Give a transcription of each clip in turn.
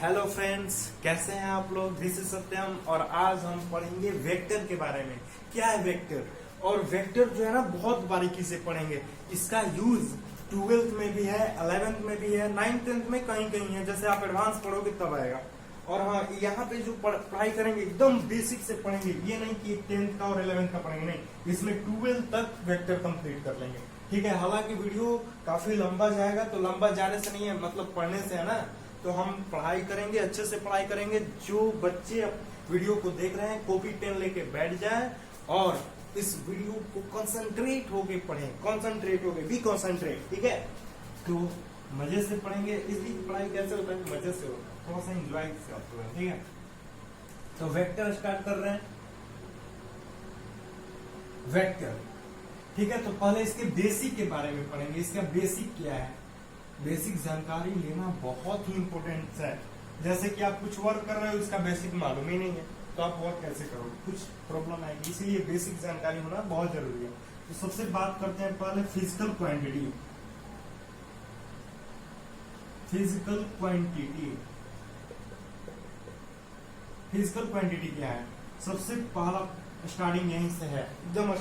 Hello friends, कैसे हैं आप लोग। दिस इज सत्यम और आज हम पढ़ेंगे वेक्टर के बारे में। क्या है वेक्टर? और वेक्टर जो है ना बहुत बारीकी से पढ़ेंगे। इसका यूज 12th में भी है, 11th में भी है, 9th 10th में कहीं कहीं है। जैसे आप एडवांस पढ़ोगे तब आएगा। और हाँ, यहाँ पे जो पढ़ाई करेंगे एकदम बेसिक से पढ़ेंगे। ये नहीं कि 10th का और 11th का पढ़ेंगे, नहीं, इसमें 12th तक वेक्टर कंप्लीट कर लेंगे। ठीक है। हालांकि वीडियो काफी लंबा जाएगा, तो लंबा जाने से नहीं है, मतलब पढ़ने से है ना। तो हम पढ़ाई करेंगे, अच्छे से पढ़ाई करेंगे। जो बच्चे वीडियो को देख रहे हैं कॉपी पेन लेके बैठ जाए और इस वीडियो को कंसंट्रेट होके पढ़ें। कंसंट्रेट होके बी कंसंट्रेट, ठीक है। तो मजे से पढ़ेंगे। इसकी पढ़ाई कैसे होता है? मजे से होता है, थोड़ा सा एंजॉय से होता है, ठीक है। तो वेक्टर स्टार्ट कर रहे हैं। वेक्टर, ठीक है। तो पहले इसके बेसिक के बारे में पढ़ेंगे। इसका बेसिक क्या है? बेसिक जानकारी लेना बहुत ही इंपॉर्टेंट है। जैसे कि आप कुछ वर्क कर रहे हो, इसका बेसिक मालूम ही नहीं है, तो आप वर्क कैसे करोगे? कुछ प्रॉब्लम आएगी। इसीलिए बेसिक जानकारी होना बहुत जरूरी है। तो सबसे बात करते हैं पहले physical quantity. Physical quantity, physical quantity क्या है? सबसे पहला स्टार्टिंग यहीं से है, एकदम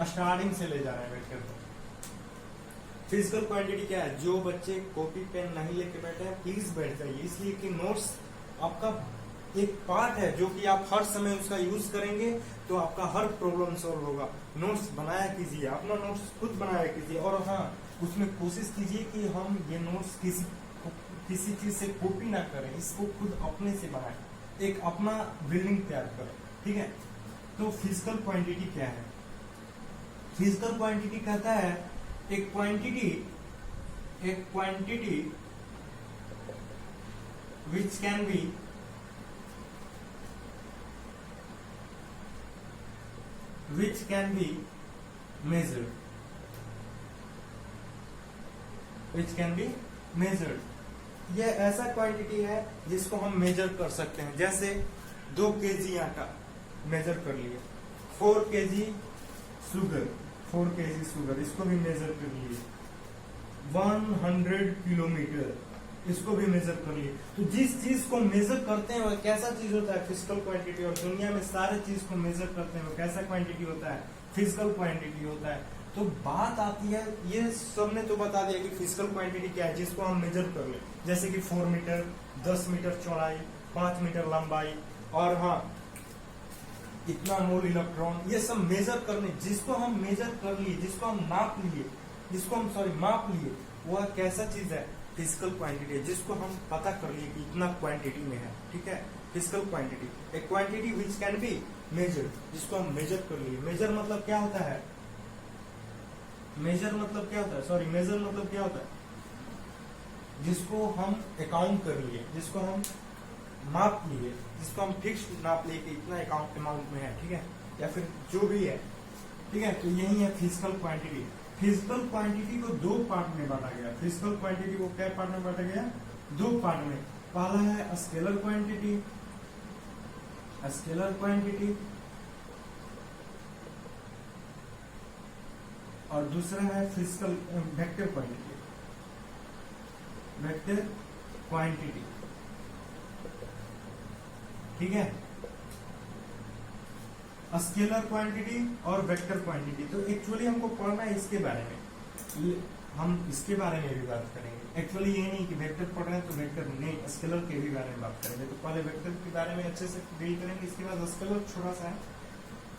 स्टार्टिंग से ले जा रहे हैं वेक्टर को। फिजिकल क्वांटिटी क्या है? जो बच्चे कॉपी पेन नहीं लेके बैठे हैं प्लीज बैठ जाइए, इसलिए कि नोट्स आपका एक पार्ट है जो कि आप हर समय उसका यूज करेंगे तो आपका हर प्रॉब्लम सॉल्व होगा। नोट्स बनाया कीजिए, अपना नोट्स खुद बनाया कीजिए। और हाँ, उसमें कोशिश कीजिए कि हम ये नोट्स किसी चीज से कॉपी ना करें, इसको खुद अपने से बनाएं, एक अपना बिल्डिंग तैयार करें, ठीक है। तो फिजिकल क्वांटिटी क्या है? फिजिकल क्वांटिटी कहता है एक quantity which can be measured। ये ऐसा क्वांटिटी है जिसको हम मेजर कर सकते हैं। जैसे 2 kg आटा मेजर कर लिए, 4 kg शुगर, इसको भी मेजर कर लिए, 100 किलोमीटर, इसको भी मेजर कर लिए। तो जिस चीज को मेजर करते हैं वह कैसा चीज होता है? Physical quantity. और दुनिया में सारे चीज को मेजर करते हैं वो कैसा क्वांटिटी होता है? फिजिकल क्वांटिटी होता है। तो बात आती है, ये सबने तो बता दिया कि फिजिकल क्वांटिटी क्या है, जिसको हम मेजर कर ले। जैसे कि 4 मीटर, 10 मीटर चौड़ाई, 5 मीटर लंबाई, और हाँ इतना मोल इलेक्ट्रॉन, ये सब मेजर करने, जिसको हम मेजर कर लिए, जिसको हम माप लिए, वह कैसा चीज है? फिजिकल क्वांटिटी है, जिसको हम पता कर लिए कि इतना क्वांटिटी में है, ठीक है। फिजिकल क्वांटिटी, एक quantity which can be measure, जिसको हम मेजर कर लिए। मेजर मतलब क्या होता है? मेजर मतलब क्या होता है? जिसको हम अकाउंट कर लिए, जिसको हम माप लिए, जिसको हम फिक्स नाप लिए कि इतना अमाउंट में है, ठीक है, या फिर जो भी है, ठीक है। तो यही है फिजिकल क्वांटिटी। फिजिकल क्वांटिटी को 2 पार्ट में बांटा गया। फिजिकल क्वांटिटी को क्या पार्ट में बांटा गया? 2 पार्ट में। पहला है स्केलर क्वांटिटी, और दूसरा है फिजिकल वेक्टर क्वांटिटी, ठीक है। स्केलर क्वांटिटी और वेक्टर क्वांटिटी। तो एक्चुअली हमको पढ़ना है इसके बारे में, हम इसके बारे में भी बात करेंगे। एक्चुअली ये नहीं कि वेक्टर पढ़ रहे हैं तो वेक्टर नहीं, स्केलर के भी बारे में बात करेंगे। तो पहले वेक्टर के बारे में अच्छे से डील करेंगे, इसके बाद स्केलर थोड़ा सा है।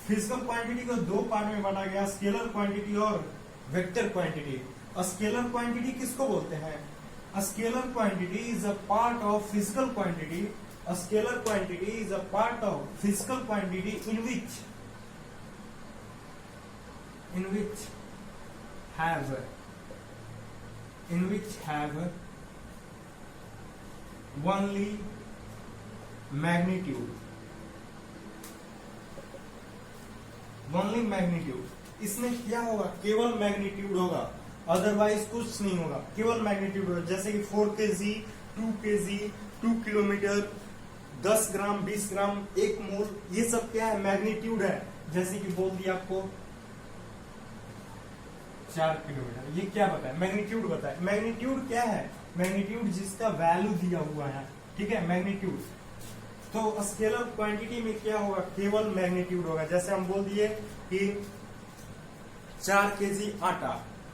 फिजिकल क्वांटिटी को 2 पार्ट में बांटा गया, स्केलर क्वांटिटी और वेक्टर क्वांटिटी। स्केलर क्वांटिटी किसको बोलते हैं? Scalar quantity is a part of physical quantity. A scalar quantity is a part of physical quantity in which have only magnitude। इसमें क्या होगा? केवल मैग्नीट्यूड होगा, अदरवाइज कुछ नहीं होगा, केवल मैग्नीट्यूड होगा। जैसे कि 4 kg, 2 kg, 2 किलोमीटर, 10 ग्राम, 20 ग्राम, 1 मोल, ये सब क्या है? मैग्नीट्यूड है। जैसे कि बोल दिया आपको 4 किलोमीटर, ये क्या बताए? मैग्नीट्यूड बताए। मैग्नीट्यूड क्या है? मैग्नीट्यूड जिसका वैल्यू दिया हुआ है, ठीक है, मैग्नीट्यूड। तो स्केलर क्वांटिटी में क्या होगा, केवल मैग्नीट्यूड होगा। जैसे हम बोल दिए कि 4 केजी आटा,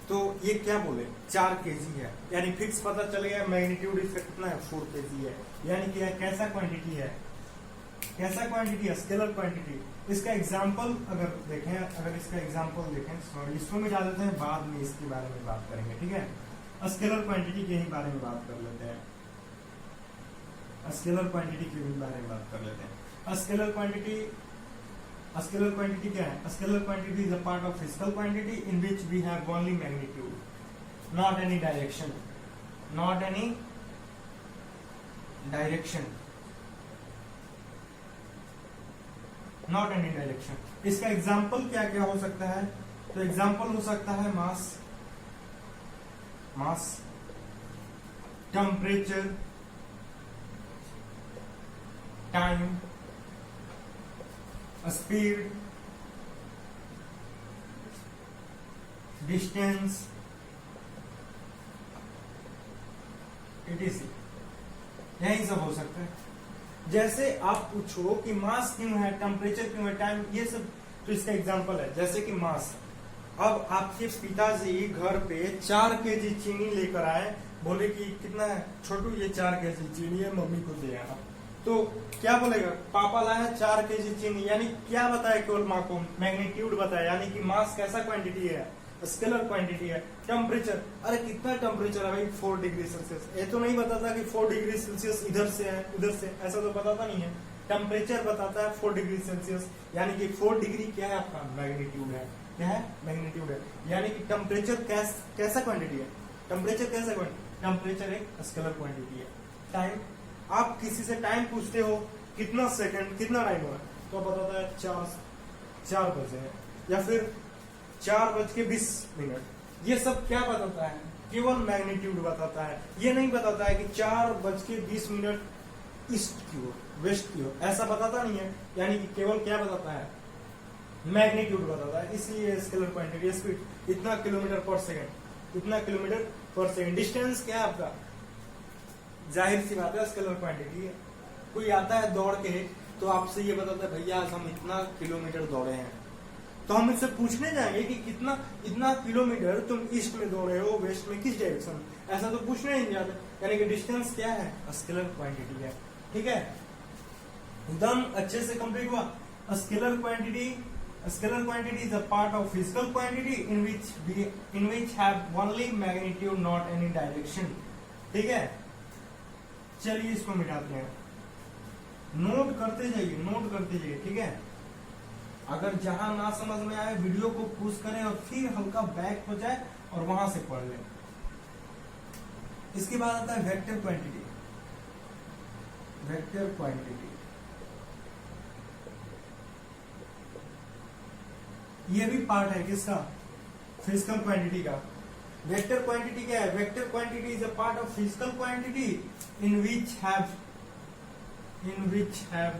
तो ये क्या बोले 4 केजी है, यानी फिक्स पता चल गया मैग्नीट्यूड इसका कितना है 4 केजी है। यानी कि कैसा क्वांटिटी है, कैसा क्वांटिटी है, स्केलर क्वांटिटी। इसका एग्जांपल अगर देखें, अगर इसका एग्जांपल देखें, सॉरी इसको में डाल देते हैं, बाद में इसके बारे में बात करेंगे। ठीक है, स्केलर क्वांटिटी के ही बारे में बात कर लेते हैं, स्केलर क्वांटिटी के भी बारे में बात कर लेते हैं। स्केलर क्वांटिटी क्या है, scalar quantity is a part of physical quantity in which we have only magnitude, not any direction, not any direction, not any direction. इसका एग्जाम्पल क्या क्या हो सकता है, तो एग्जाम्पल हो सकता है mass, mass, temperature, time, speed, distance, etc। यही सब हो सकता है। जैसे आप पूछो कि मास क्यों है, टेम्परेचर क्यों है, टाइम, ये सब तो इसका एग्जांपल है। जैसे कि मास, अब आपके पिताजी घर पे 4 केजी चीनी लेकर आए, बोले कि कितना है छोटू, ये 4 केजी चीनी है, मम्मी को दे आना। तो क्या बोलेगा, पापा लाया 4 केजी चीनी, यानी क्या बताया, केवल माँ को मैग्नीट्यूड बताया, यानी कि मास कैसा क्वांटिटी है, स्केलर क्वांटिटी है। टेम्परेचर, अरे कितना टेम्परेचर है भाई, 4 डिग्री सेल्सियस, ये तो नहीं बताता कि 4 डिग्री सेल्सियस इधर से है उधर से, ऐसा तो बताता नहीं है। टेम्परेचर बताता है 4 डिग्री सेल्सियस, यानी कि 4 डिग्री क्या है आपका मैग्नीट्यूड है, क्या है मैग्नीट्यूड है। यानी कि टेम्परेचर कैसा क्वांटिटी है, टेम्परेचर कैसा क्वांटिटी, टेम्परेचर एक स्केलर क्वांटिटी है। टाइम, आप किसी से टाइम पूछते हो कितना सेकंड, कितना टाइम हुआ, तो बताता है 4 बजे है, या फिर 4:20। ये सब क्या बताता है, केवल मैग्नीट्यूड बताता है। ये नहीं बताता है कि 4:20 ईस्ट की ओर, वेस्ट की ओर, ऐसा बताता नहीं है। यानी कि केवल क्या बताता है, मैग्नीट्यूड बताता है। इसलिए स्केलर क्वांटिटी, स्पीड इतना किलोमीटर पर सेकंड, इतना किलोमीटर पर सेकंड। डिस्टेंस क्या है आपका, जाहिर सी बात है स्केलर क्वांटिटी है। कोई आता है दौड़ के तो आपसे ये बताता है भैया आज हम इतना किलोमीटर दौड़े हैं, तो हम इससे पूछने जाएंगे कि इतना किलोमीटर तुम ईस्ट में दौड़े हो, वेस्ट में, किस डायरेक्शन, ऐसा तो पूछने नहीं जाते। यानी कि डिस्टेंस क्या है, स्केलर क्वांटिटी है। ठीक है, एकदम अच्छे से कंप्लीट हुआ। Scalar quantity is a part of physical quantity in which have only magnitude not any direction. ठीक है, चलिए इसको मिटाते हैं, नोट करते जाइए। ठीक है, अगर जहां ना समझ में आए वीडियो को पुश करें और फिर हल्का बैक हो जाए और वहां से पढ़ लें। इसके बाद आता है वेक्टर क्वांटिटी। वेक्टर क्वांटिटी ये भी पार्ट है किसका, फिजिकल क्वांटिटी का। वेक्टर क्वांटिटी क्या है, vector quantity is a part of physical quantity in which have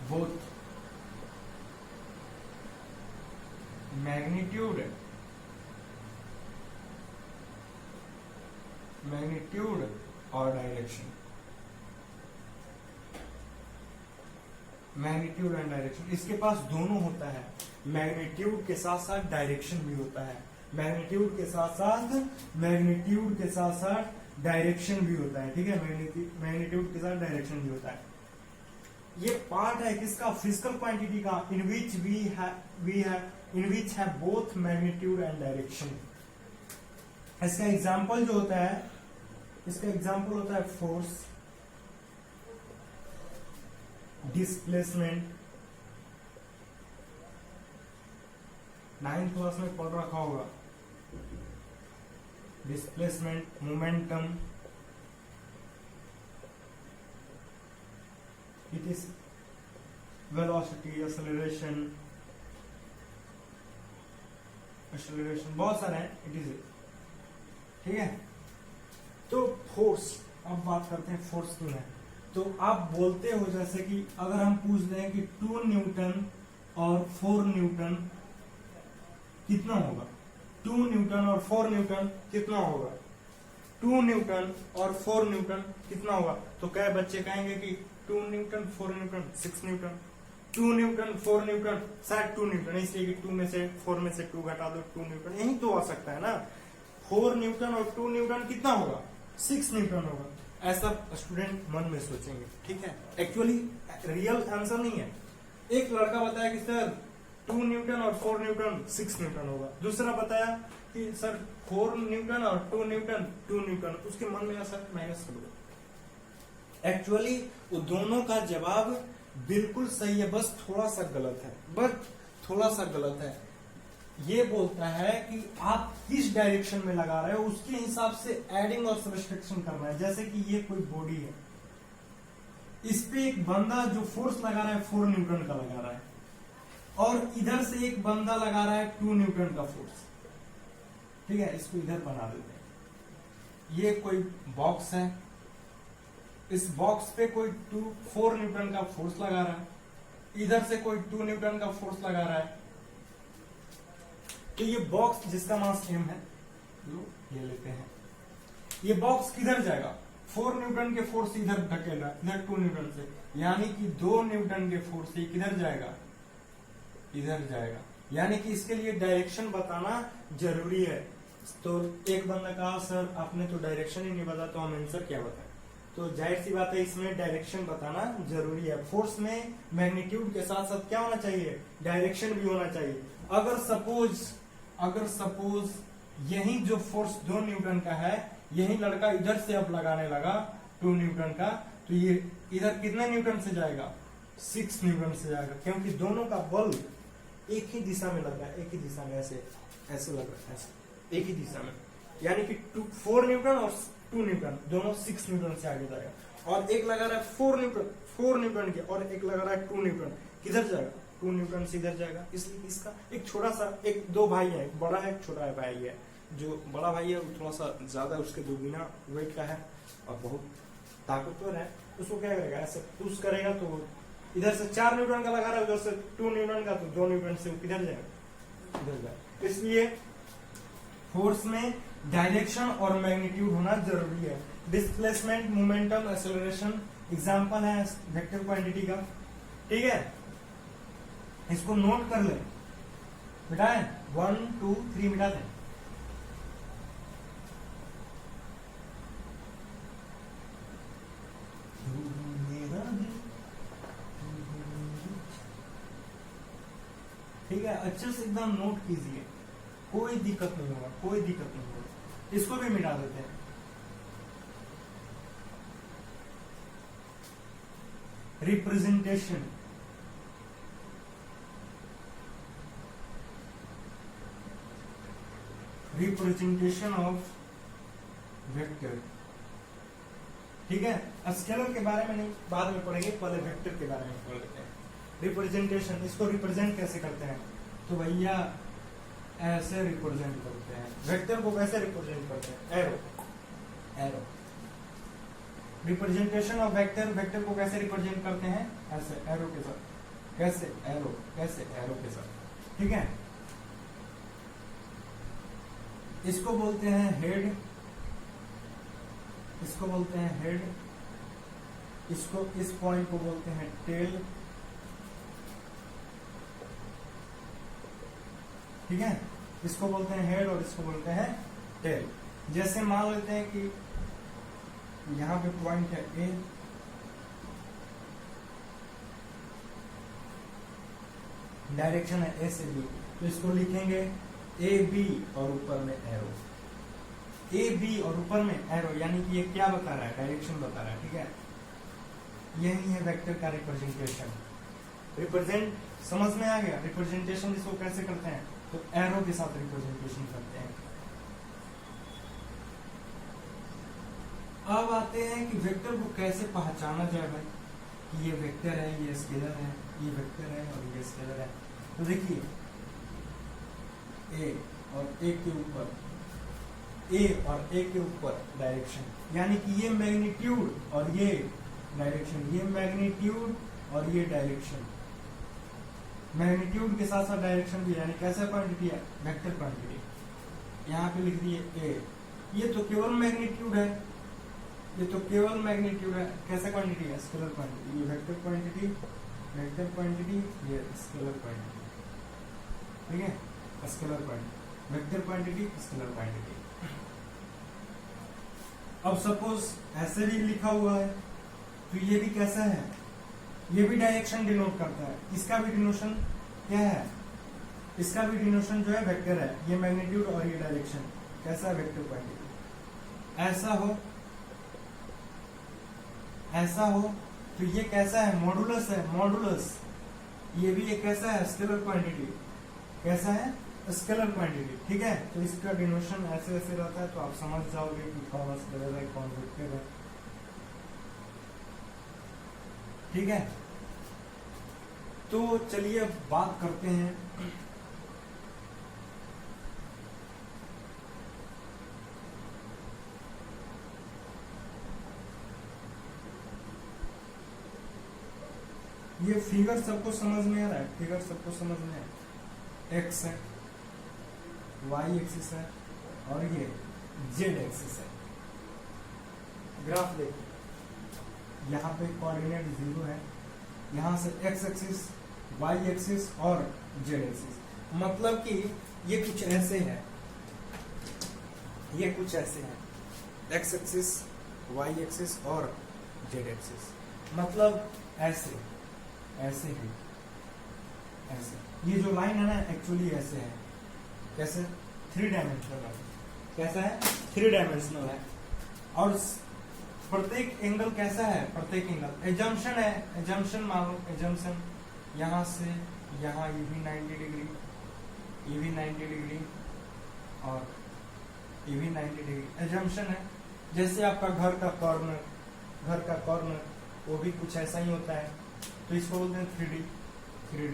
both magnitude और डायरेक्शन। मैग्नीट्यूड एंड डायरेक्शन, इसके पास दोनों होता है, मैग्नीट्यूड के साथ साथ डायरेक्शन भी होता है, मैग्नीट्यूड के साथ साथ डायरेक्शन भी होता है। ठीक है, मैग्नीट्यूड के साथ डायरेक्शन भी होता है। ये पार्ट है किसका, फिजिकल क्वांटिटी का, in which have both magnitude and direction. इसका एग्जांपल जो होता है, इसका एग्जांपल होता है फोर्स, डिस्प्लेसमेंट, 9th क्लास में पढ़ रखा होगा, displacement, momentum, it is velocity, acceleration, बहुत सारे हैं, इट इज। ठीक है, तो फोर्स, अब बात करते हैं फोर्स क्यों है। तो आप बोलते हो जैसे कि अगर हम पूछ दें कि 2 न्यूटन और 4 न्यूटन कितना होगा, 2 न्यूटन और 4 न्यूटन कितना होगा। 2 न्यूटन और 4 न्यूटन कितना होगा? तो क्या बच्चे कहेंगे कि 2 Newton 4 Newton 6 Newton, 2 Newton 4 Newton शायद 2 न्यूटन, इसलिए कि 2 में से 4 में से 2 घटा दो 2 न्यूटन, यही तो आ सकता है ना। 4 न्यूटन और 2 न्यूटन कितना होगा? 6 न्यूटन होगा, ऐसा स्टूडेंट मन में सोचेंगे, ठीक है। एक्चुअली रियल आंसर नहीं है। एक लड़का बताया कि सर 2 न्यूटन और 4 न्यूटन 6 न्यूटन होगा, दूसरा बताया कि सर 4 न्यूटन और 2 न्यूटन 2 न्यूटन, उसके मन में ऐसा माइनस कर दो। एक्चुअली वो दोनों का जवाब बिल्कुल सही है, बस थोड़ा सा गलत है, बस थोड़ा सा गलत है। ये बोलता है कि आप किस डायरेक्शन में लगा रहे हो उसके हिसाब से एडिंग और सब्सट्रैक्शन करना है। जैसे कि ये कोई बॉडी है, इस पे एक बंदा जो फोर्स लगा रहा है 4 न्यूटन का लगा रहा है, और इधर से एक बंदा लगा रहा है 2 न्यूटन का फोर्स, ठीक है। इसको इधर बना देते हैं। ये कोई बॉक्स है, इस बॉक्स पे कोई 4 न्यूटन का फोर्स लगा रहा है, इधर से कोई 2 न्यूटन का फोर्स लगा रहा है। तो ये बॉक्स जिसका मास m है, ये लेते हैं, ये बॉक्स किधर जाएगा? 4 न्यूटन के फोर्स से इधर धकेल रहा है, इधर 2 न्यूटन से, यानी कि 2 न्यूटन के फोर्स से किधर जाएगा? इधर जाएगा। यानी कि इसके लिए डायरेक्शन बताना जरूरी है। तो एक बंदा कहा सर आपने तो डायरेक्शन ही नहीं बताया, तो हम आंसर क्या बताएं? तो जाहिर सी बात है इसमें डायरेक्शन बताना जरूरी है। फोर्स में मैग्नीट्यूड के साथ साथ क्या होना चाहिए? डायरेक्शन भी होना चाहिए। अगर सपोज यही जो फोर्स 2 न्यूटन का है, यही लड़का इधर से अब लगाने लगा 2 न्यूटन का, तो ये इधर कितने न्यूटन से जाएगा? 6 न्यूटन से जाएगा, क्योंकि दोनों का बल एक ही दिशा में लग रहा है, एक ही दिशा में, ऐसे ऐसे लग रहा है, ऐसे एक ही दिशा में। यानी कि 4 न्यूटन और 2 न्यूटन दोनों 6 न्यूटन से आगे जाएगा। और एक लगा रहा है 4 न्यूटन के, और एक लगा रहा है 2 न्यूटन, किधर जाएगा? 2 न्यूटन से इधर जाएगा। इसलिए इसका एक छोटा सा, एक 2 भाई है, एक बड़ा है एक छोटा भाई है। जो बड़ा भाई है वो थोड़ा सा ज्यादा उसके 2 गुना वेट का है और बहुत ताकतवर है। उसको क्या करेगा? ऐसे पुश करेगा तो इधर से 4 न्यूटन का लगा रहा है, उधर से 2 न्यूटन का, तो 2 न्यूटन से किधर जाएगा? इधर जाएगा। इसलिए फोर्स में डायरेक्शन और मैग्नीट्यूड होना जरूरी है। डिस्प्लेसमेंट, मोमेंटम, एक्सेलरेशन एग्जांपल है वेक्टर क्वांटिटी का, ठीक है। इसको नोट कर ले, मिटाए 1 2 3 मिटा दें। ठीक है, अच्छे से एकदम नोट कीजिए, कोई दिक्कत नहीं होगा, कोई दिक्कत नहीं होगा। इसको भी मिटा देते हैं। रिप्रेजेंटेशन, रिप्रेजेंटेशन ऑफ वेक्टर, ठीक है। स्केलर के बारे में नहीं, बाद में पढ़ेंगे, पहले वेक्टर के बारे में पढ़ लेते हैं। रिप्रेजेंटेशन, इसको रिप्रेजेंट कैसे करते हैं? तो भैया ऐसे रिप्रेजेंट करते हैं। वेक्टर को कैसे रिप्रेजेंट करते हैं? Arrow, arrow. Representation of vector, vector को कैसे रिप्रेजेंट करते हैं? ऐसे एरो के साथ। कैसे? एरो, कैसे? एरो के साथ, ठीक है। इसको बोलते हैं हेड, इसको बोलते हैं हेड, इसको, इस पॉइंट को बोलते हैं टेल, ठीक है। इसको बोलते हैं हेड और इसको बोलते हैं टेल। जैसे मान लेते हैं कि यहां पे पॉइंट है ए, डायरेक्शन है ए से बी, तो इसको लिखेंगे ए बी और ऊपर में एरो, ए बी और ऊपर में एरो, यानी कि ये क्या बता रहा है? डायरेक्शन बता रहा है, ठीक है। यही है वेक्टर का रिप्रेजेंटेशन। रिप्रेजेंट समझ में आ गया? रिप्रेजेंटेशन इसको कैसे करते हैं? तो एरो के साथ रिप्रेजेंटेशन करते हैं। अब आते हैं कि वेक्टर को कैसे पहचाना जाए भाई, कि ये वेक्टर है, ये स्केलर है, ये वेक्टर है और ये स्केलर है। तो देखिए ए और ए के ऊपर, ए और ए के ऊपर डायरेक्शन, यानी कि ये मैग्नीट्यूड और ये डायरेक्शन, ये मैग्नीट्यूड और ये डायरेक्शन, मैग्नीट्यूड के साथ साथ डायरेक्शन भी, यानी कैसे क्वांटिटी है? Vector quantity. यहाँ पे लिख दिए ए, ये तो केवल मैग्नीट्यूड है, ये तो केवल मैग्नीट्यूड है। कैसा क्वांटिटी है? Scalar quantity. ये वेक्टर क्वांटिटी, वेक्टर क्वांटिटी, ये स्केलर क्वांटिटी, ठीक है, scalar quantity, vector quantity, scalar quantity. अब सपोज ऐसे भी लिखा हुआ है तो ये भी कैसा है? ये भी डायरेक्शन डिनोट करता है। इसका भी डिनोशन क्या है? इसका भी डिनोशन जो है वेक्टर है। ये मैग्नीट्यूड और ये डायरेक्शन कैसा है? Vector quantity. ऐसा हो, ऐसा हो तो ये कैसा है? मॉडुलस है, मॉडुलस। ये भी एक कैसा है? Scalar quantity. कैसा है? स्केलर क्वांटिटी, ठीक है। तो इसका डिनोशन ऐसे ऐसे रहता है, तो आप समझ जाओगे कि कौन स्केलर है कौन वेक्टर है, ठीक है। तो चलिए अब बात करते हैं ये फिगर सबको समझ में आ रहा है? फिगर सबको समझ में है? एक्स है, वाई एक्सिस है और ये जेड एक्सिस है। ग्राफ देखिए, यहाँ पे कोऑर्डिनेट 0 है, यहाँ से एक्स एक्सिस, वाई एक्सिस और जेड एक्सिस। मतलब कि ये कुछ ऐसे है, ये कुछ ऐसे है, एक्स एक्सिस, वाई एक्सिस और जेड एक्सिस। मतलब ऐसे, ऐसे ही, ऐसे। ये जो लाइन है ना एक्चुअली ऐसे है। कैसे? 3 डायमेंशनल है। कैसा है? 3 डायमेंशनल है। और प्रत्येक एंगल कैसा है? प्रत्येक एंगल एजम्पशन है। एजम्पशन मान लो, एजम्पशन यहाँ से यहाँ ये भी 90 डिग्री, ये भी 90 डिग्री और ये भी 90 डिग्री। एजम्पशन है। जैसे आपका घर का कॉर्नर, घर का कॉर्नर वो भी कुछ ऐसा ही होता है, तो इसको बोलते हैं 3D, 3D,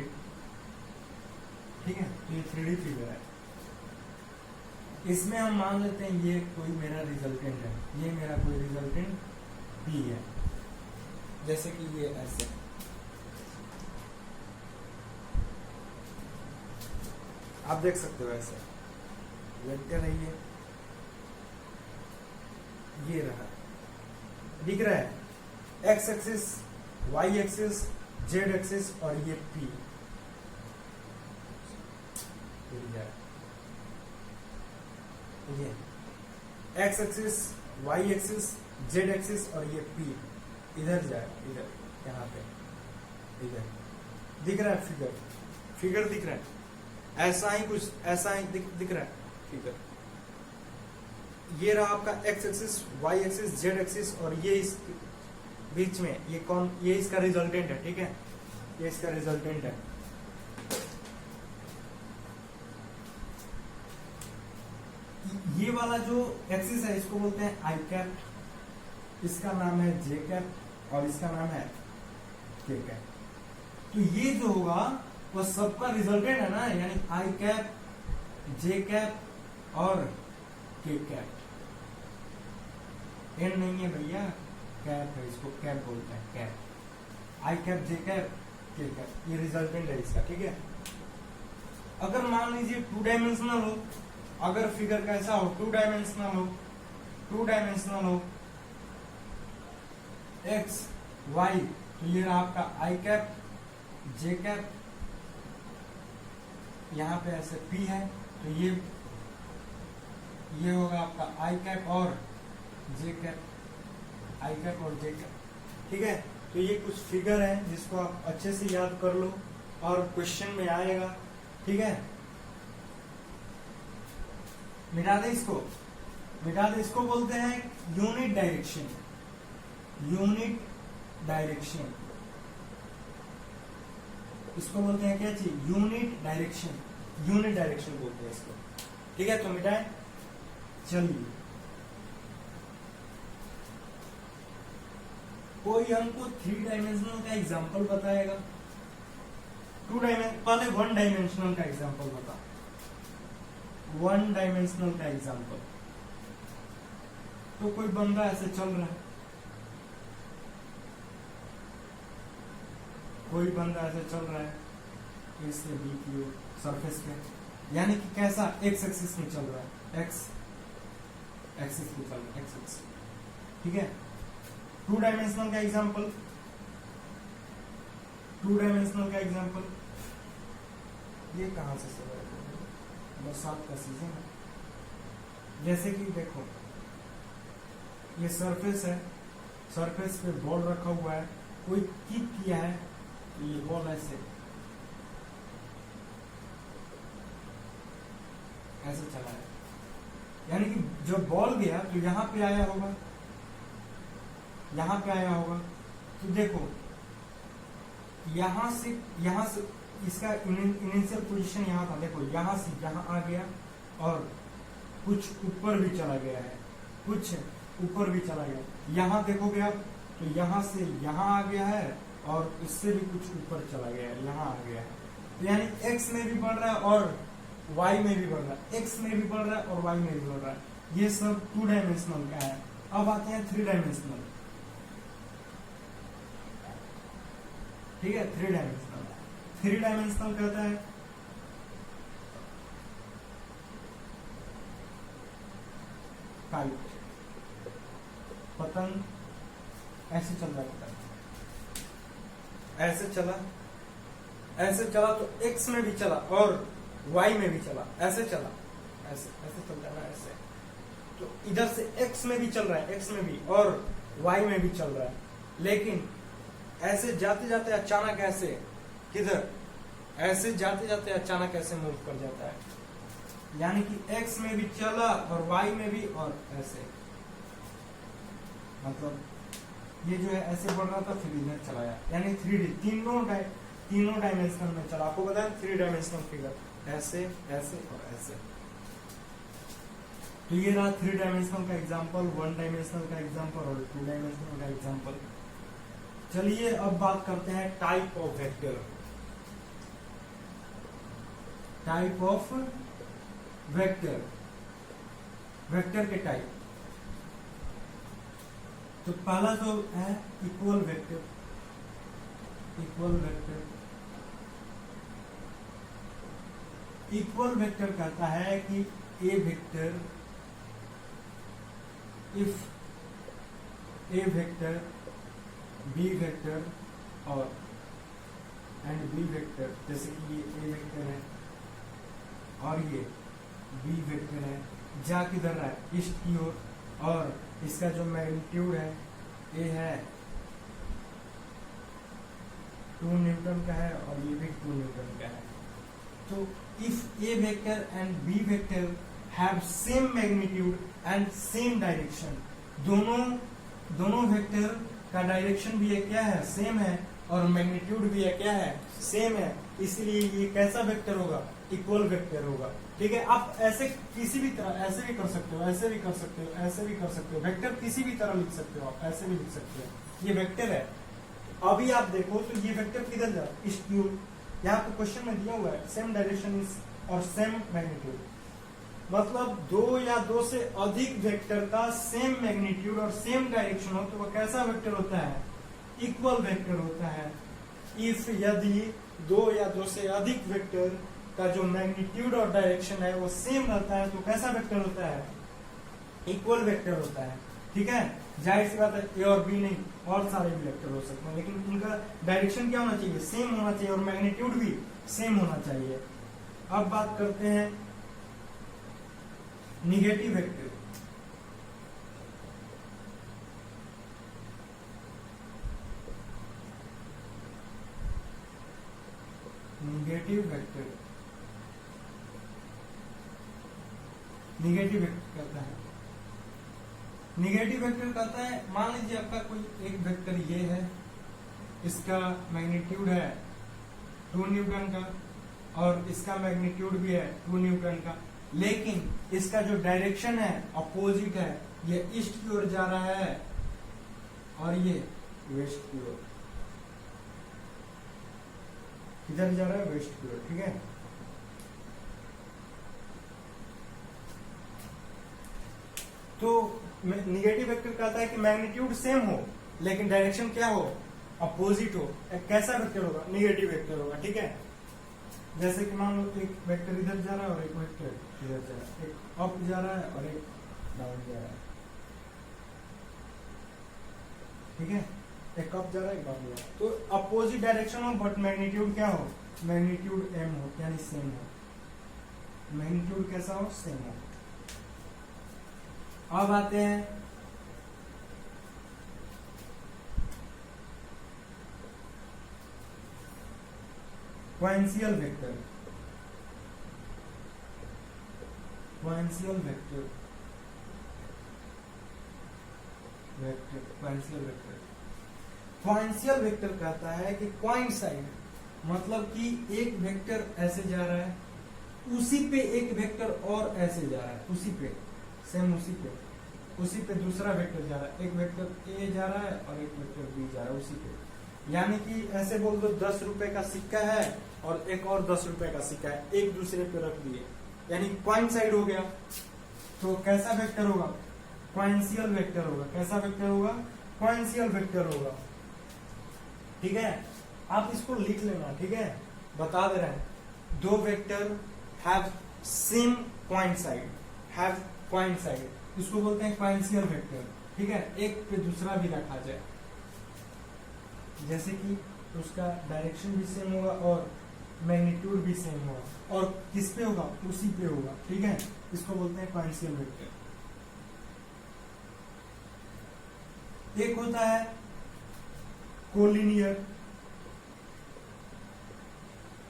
ठीक है। तो ये 3D फिगर है। इसमें हम मान लेते हैं ये कोई मेरा रिजल्टेंट है, ये मेरा कोई रिजल्टेंट P है। जैसे कि ये ऐसे, आप देख सकते हो ऐसे वेक्टर है, ये रहा, दिख रहा है? X axis, Y axis, Z axis और ये P। ये X axis, Y axis, Z axis और ये P इधर जाए, इधर, यहाँ पे, इधर दिख रहा है फिगर? फिगर दिख रहा है? ऐसा ही कुछ, ऐसा ही दिख रहा है फिगर। ये रहा आपका X axis, Y axis, Z axis और ये इस बीच में ये कौन? ये इसका रिजल्टेंट है, ठीक है, ये इसका रिजल्टेंट है। ये वाला जो एक्सिस है इसको बोलते हैं आई कैप, इसका नाम है जे कैप और इसका नाम है के कैप। तो ये जो होगा वो सबका रिजल्टेंट है ना, यानी आई कैप, जे कैप और के कैप। एन नहीं है भैया, कैप है, इसको कैप बोलते हैं, कैप। आई कैप, जे कैप, के कैप, ये रिजल्टेंट है इसका, ठीक है। अगर मान लीजिए 2 डायमेंशनल हो, अगर फिगर कैसा हो? 2 डायमेंशनल हो, 2 डायमेंशनल हो, एक्स वाई, तो ये रहा आपका आई कैप, जे कैप, यहाँ पे ऐसे P है, तो ये होगा आपका आई कैप और जे कैप, आई कैप और जे कैप, ठीक है। तो ये कुछ फिगर है जिसको आप अच्छे से याद कर लो और क्वेश्चन में आएगा, ठीक है। मिटा दे इसको, मिटा दे। इसको बोलते हैं यूनिट डायरेक्शन, यूनिट डायरेक्शन। इसको बोलते हैं क्या चीज? यूनिट डायरेक्शन, यूनिट डायरेक्शन बोलते हैं इसको, ठीक है। तो मिटाए। चलिए, कोई हमको 3 डायमेंशनल का एग्जांपल बताएगा? 2 डायमेंशन, पहले 1 डायमेंशनल का एग्जांपल बता। 1 डायमेंशनल का एग्जांपल। तो कोई बंदा ऐसे चल रहा है, कोई बंदा ऐसे चल रहा है इससे बी की ओर सरफेस पे, यानी कि कैसा? एक्स एक्सिस में चल रहा है, एक्स एक्सिस पे चल रहा है, एक्सिस। ठीक है, टू डायमेंशनल का एग्जांपल, टू डायमेंशनल का एग्जांपल, ये कहां से सब है, बरसात का सीजन है। जैसे कि देखो ये सरफेस है, सरफेस पे बॉल रखा हुआ है, कोई किक किया है, तो ये बॉल ऐसे ऐसे चला है, यानी कि जब बॉल गया तो यहां पे आया होगा, यहां पे आया होगा। तो देखो यहां से इसका इनिशियल पोजीशन यहां था, देखो यहां से यहां आ गया और कुछ ऊपर भी चला गया है, कुछ ऊपर भी चला गया। यहां देखोगे आप तो यहां से यहां आ गया है और इससे भी कुछ ऊपर चला गया है, यहां आ गया है। तो यानी एक्स में भी बढ़ रहा है और वाई में भी बढ़ रहा है, एक्स में भी बढ़ रहा है और वाई में भी बढ़ रहा है। ये सब टू डायमेंशनल का है। अब आते हैं थ्री डायमेंशनल। ठीक है, थ्री डायमेंशनल, थ्री डायमेंशनल कहता है काइट, पतंग ऐसे चल रहा है, ऐसे चला, ऐसे चला तो एक्स में भी चला और वाई में भी चला, ऐसे चला, ऐसे ऐसे चल रहा है, ऐसे। तो इधर से एक्स में भी चल रहा है, एक्स में भी और वाई में भी चल रहा है, लेकिन ऐसे जाते जाते अचानक ऐसे किधर, ऐसे जाते जाते अचानक ऐसे मूव कर जाता है, यानी कि एक्स में भी चला और वाई में भी और ऐसे, मतलब ये जो है ऐसे बढ़ रहा था फिर इधर चला गया, यानी 3D तीनों डायमेंशनल में चला। आपको बताया 3 डायमेंशनल फिगर, ऐसे ऐसे और ऐसे। तो ये रहा 3 डायमेंशनल का एग्जांपल, 1 डायमेंशनल का एग्जांपल और 2 डायमेंशनल का एग्जांपल। चलिए अब बात करते हैं type of vector, type of vector, vector के टाइप। तो पहला जो है equal vector, equal vector, equal vector कहता है कि A vector, if A vector B vector और एंड बी वेक्टर, जैसे कि ये ए वेक्टर है और ये बी वेक्टर है, जा किधर रहा है ईस्ट की ओर, और इसका जो मैग्नीट्यूड है ए है 2 न्यूटन का है और ये भी 2 न्यूटन का है। तो if A vector and B vector have same magnitude and same direction, दोनों वेक्टर का डायरेक्शन भी है क्या है, सेम है, और मैग्नीट्यूड भी है क्या है, सेम है, इसलिए ये कैसा वेक्टर होगा, इक्वल वेक्टर होगा। ठीक है, आप ऐसे किसी भी तरह, ऐसे भी कर सकते हो, ऐसे भी कर सकते हो, ऐसे भी कर सकते हो, वेक्टर किसी भी तरह लिख सकते हो, आप ऐसे भी लिख सकते हो, ये वेक्टर है। अभी आप देखो तो ये वेक्टर किधर जा रहा है, ईस्ट की ओर, यहाँ पे क्वेश्चन में दिया हुआ है सेम डायरेक्शन इज और सेम मैग्नीट्यूड, मतलब 2 या 2 से अधिक वेक्टर का सेम मैग्नीट्यूड और सेम डायरेक्शन हो तो वो कैसा वेक्टर होता है, इक्वल वेक्टर होता है। इफ यदि 2 या 2 से अधिक वेक्टर का जो मैग्नीट्यूड और डायरेक्शन है वो सेम रहता है तो कैसा वेक्टर होता है, इक्वल वेक्टर होता है। ठीक है, जाहिर सी बात है ए और बी नहीं, और सारे भी वेक्टर हो सकते हैं, लेकिन उनका डायरेक्शन क्या होना चाहिए, सेम होना चाहिए, और मैग्नीट्यूड भी सेम होना चाहिए। अब बात करते हैं negative vector. Negative vector, negative vector कहता है, निगेटिव वेक्टर कहता है, मान लीजिए आपका कोई एक वेक्टर ये है, इसका मैग्नीट्यूड है 2 न्यूटन का और इसका मैग्नीट्यूड भी है 2 न्यूटन का, लेकिन इसका जो डायरेक्शन है अपोजिट है, ये ईस्ट की ओर जा रहा है और ये वेस्ट की ओर, किधर जा रहा है, वेस्ट की ओर। ठीक है, तो निगेटिव वेक्टर कहता है कि मैग्नीट्यूड सेम हो लेकिन डायरेक्शन क्या हो, अपोजिट हो। एक कैसा वेक्टर होगा, निगेटिव वेक्टर होगा। ठीक है, जैसे कि मान लो एक वेक्टर इधर जा रहा है और एक वेक्टर इधर जा रहा है, एक अप जा रहा है और एक डाउन जा रहा है, ठीक है, एक अप जा रहा है एक डाउन जा रहा है। तो अपोजिट डायरेक्शन हो बट मैग्नीट्यूड क्या हो, मैग्नीट्यूड एम हो, यानी सेम हो, मैग्नीट्यूड कैसा हो, सेम हो। अब आते हैं क्वाइंसियल वेक्टर, क्वाइंसियल वेक्टर, क्वाइंसियल वेक्टर, क्वाइंसियल वेक्टर कहता है कि क्वाइंसाइड मतलब कि एक वेक्टर ऐसे जा रहा है, उसी पे एक वेक्टर और ऐसे जा रहा है, उसी पे सेम उसी पे दूसरा वेक्टर जा रहा है, एक वेक्टर ए जा रहा है और एक वेक्टर बी जा रहा है उसी पे। यानी कि ऐसे बोल दो 10 रुपए का सिक्का है और एक और 10 रुपए का सिक्का है, एक दूसरे पे रख दिए, यानी क्वाइंसाइड हो गया। तो कैसा वेक्टर होगा, क्वाइंसियल वेक्टर होगा। कैसा वेक्टर होगा, क्वाइंसियल वेक्टर होगा, ठीक है। आप इसको लिख लेना, ठीक है, बता दे रहे हैं, दो वेक्टर हैव सेम क्वाइंसाइड, हैव क्वाइंसाइड, इसको बोलते हैं क्वाइंसियल वेक्टर, ठीक है। एक पे दूसरा भी रखा जाए, जैसे कि उसका डायरेक्शन भी सेम होगा और मैग्नीट्यूड भी सेम होगा, और किस पे होगा, उसी पे होगा, ठीक है। इसको बोलते हैं क्वाइंसियल वेक्टर। एक होता है collinear,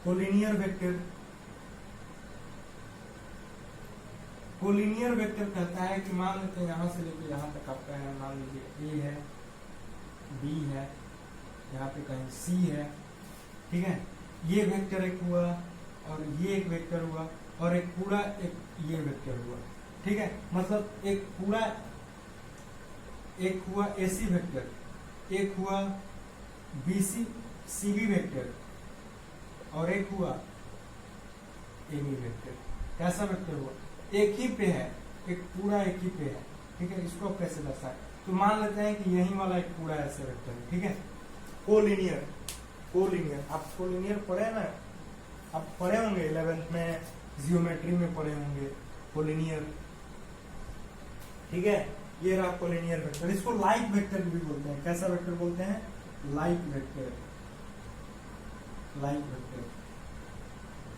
collinear vector. Collinear vector कहता है कि मान लेते हैं यहां से लेकर यहां तक आपका है, मान लीजिए ए है, बी है, यहाँ पे कहीं सी है, ठीक है। ये वेक्टर एक हुआ और ये एक वेक्टर हुआ और एक पूरा एक ये वेक्टर हुआ, ठीक है। मतलब एक पूरा एक हुआ एसी वेक्टर, एक हुआ बीसी सीबी वेक्टर और एक हुआ एबी वेक्टर। कैसा वेक्टर हुआ, एक ही पे है, एक पूरा एक ही पे है, ठीक है। इसको कैसे दर्शाए, तो मान लेते हैं कि यही वाला एक पूरा ऐसे वेक्टर है, ठीक है। कोलिनियर, कोलिनियर आप कोलिनियर पढ़े ना, आप पढ़े होंगे 11th में, जियोमेट्री में पढ़े होंगे कोलिनियर, ठीक है। ये रहा कोलिनियर वेक्टर। इसको लाइक वेक्टर भी बोलते हैं। कैसा वेक्टर बोलते हैं, like vector, like vector.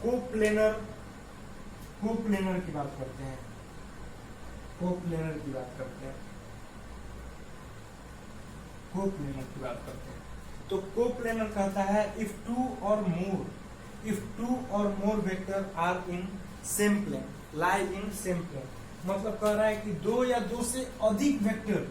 Coplanar, coplanar की बात करते हैं, कोप्लेनर की बात करते हैं, कोप्लेनर की बात करते हैं। तो कोप्लेनर कहता है इफ टू और more vector are in same plane, lie in same plane. मतलब कह रहा है कि दो या दो से अधिक वेक्टर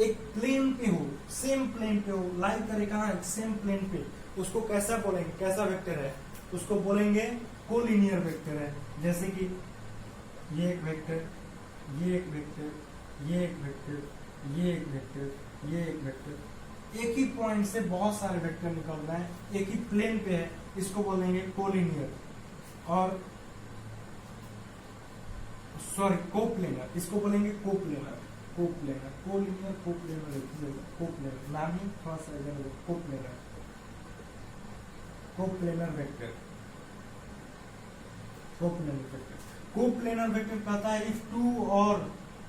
एक प्लेन पे हो, सेम प्लेन पे हो, लाई करे कहाँ, सेम प्लेन पे, उसको कैसा बोलेंगे, कैसा वेक्टर है, उसको बोलेंगे कोलिनियर वेक्टर है। जैसे कि ये एक वेक्टर, ये एक वेक्टर, ये एक वेक्टर, ये एक वेक्टर, ये एक वेक्टर, एक ही पॉइंट से बहुत सारे वेक्टर निकल रहे हैं, एक ही प्लेन पे है, इसको बोलेंगे कोलिनियर। और सॉरी कोप्लेनर, इसको बोलेंगे coplanar, coplanar, collinear coplanar, coplanar नाम ही थोड़ा सा इधर, coplanar, coplanar vector, coplanar vector. Coplanar vector कहता है इफ टू और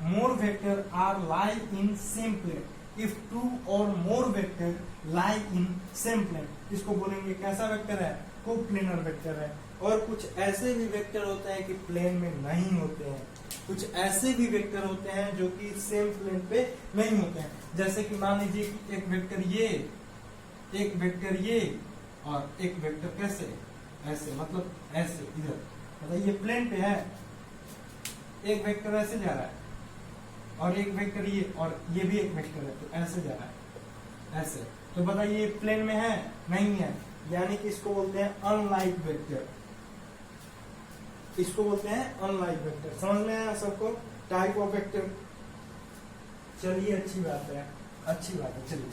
more vector are lie in same plane, if two और more vector lie in same plane, इसको बोलेंगे कैसा वेक्टर है, कोप्लेनर वेक्टर है। और कुछ ऐसे भी वेक्टर होते हैं कि प्लेन में नहीं होते हैं, कुछ ऐसे भी वेक्टर होते हैं जो कि सेम प्लेन पे नहीं होते हैं। जैसे कि मान लीजिए कि एक वेक्टर ये, एक वेक्टर ये और एक वेक्टर कैसे, ऐसे, मतलब ऐसे इधर, मतलब ये प्लेन पे है, एक वेक्टर ऐसे जा रहा है और एक वेक्टर ये, और ये भी एक वेक्टर है, तो ऐसे जा रहा है, ऐसे। तो बताइए प्लेन में है, नहीं है, यानी कि इसको बोलते हैं अनलाइक वेक्टर, इसको बोलते हैं अनलाइक वेक्टर। समझ में आया सबको, टाइप ऑफ वेक्टर। चलिए अच्छी बात है, अच्छी बात है, चलिए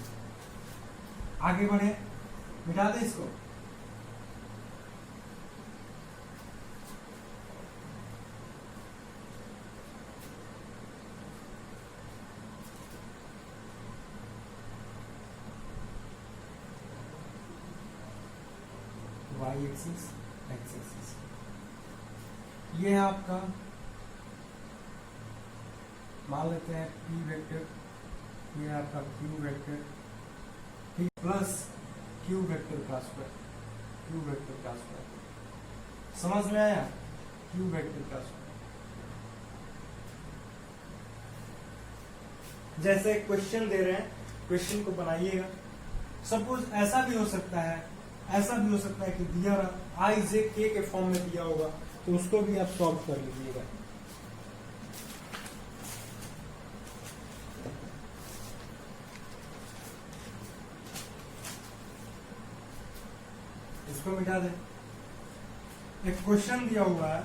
आगे बढ़े, मिटा दे इसको। वाई एक्सिस, एक्स एक्सिस, ये है आपका मान लेते हैं पी वेक्टर, ये आपका क्यू वेक्टर, ठीक, प्लस क्यू वेक्टर का स्क्वायर, क्यू वेक्टर का स्क्वायर। समझ में आया? क्यू वेक्टर का स्क्वायर। जैसे क्वेश्चन दे रहे हैं, क्वेश्चन को बनाइएगा। सपोज ऐसा भी हो सकता है, ऐसा भी हो सकता है कि दिया आई जे के फॉर्म में दिया होगा, तो उसको भी आप सॉल्व कर लीजिएगा। इसको मिटा दें। एक क्वेश्चन दिया हुआ है,